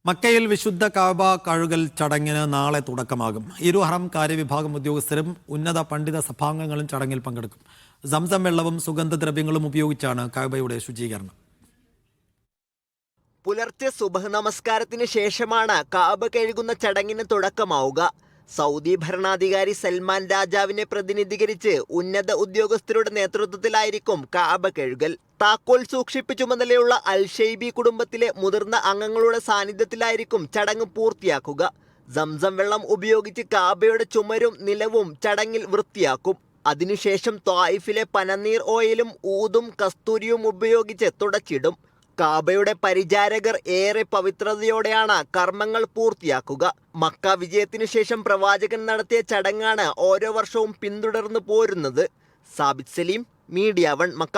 മക്കയിൽ വിശുദ്ധ കഅബ കഴുകൽ ചടങ്ങിന് നാളെ തുടക്കമാകും. ഇരു കാര്യവിഭാഗം ഉദ്യോഗസ്ഥരും ഉന്നത പണ്ഡിത സഭാംഗങ്ങളും ചടങ്ങിൽ പങ്കെടുക്കും. സംസം വെള്ളവും സുഗന്ധദ്രവ്യങ്ങളും ഉപയോഗിച്ചാണ് കഅബയുടെ ശുചീകരണം. പുലർച്ചെ സുബഹ് നമസ്കാരത്തിന് ശേഷമാണ് കഅബ കഴുകുന്ന ചടങ്ങിന് തുടക്കമാവുക. സൗദി ഭരണാധികാരി സൽമാൻ രാജാവിനെ പ്രതിനിധീകരിച്ച് ഉന്നത ഉദ്യോഗസ്ഥരുടെ നേതൃത്വത്തിലായിരിക്കും കഅബ കഴുകൽ. താക്കോൽ സൂക്ഷിപ്പ് ചുമതലയുള്ള അൽ ഷെയ്ബി കുടുംബത്തിലെ മുതിർന്ന അംഗങ്ങളുടെ സാന്നിധ്യത്തിലായിരിക്കും ചടങ്ങ് പൂർത്തിയാക്കുക. സംസം വെള്ളം ഉപയോഗിച്ച് കഅബയുടെ ചുമരും നിലവും ചടങ്ങിൽ വൃത്തിയാക്കും. അതിനുശേഷം ത്വായിഫിലെ പനനീർ ഓയിലും ഊതും കസ്തൂരിയും ഉപയോഗിച്ച് തുടച്ചിടും. കഅബയുടെ പരിചാരകർ ഏറെ പവിത്രതയോടെയാണ് കർമ്മങ്ങൾ പൂർത്തിയാക്കുക. മക്ക വിജയത്തിനു ശേഷം പ്രവാചകൻ നടത്തിയ ചടങ്ങാണ് ഓരോ വർഷവും പിന്തുടർന്നു പോരുന്നത്. Sabith Saleem, media 1 Mecca.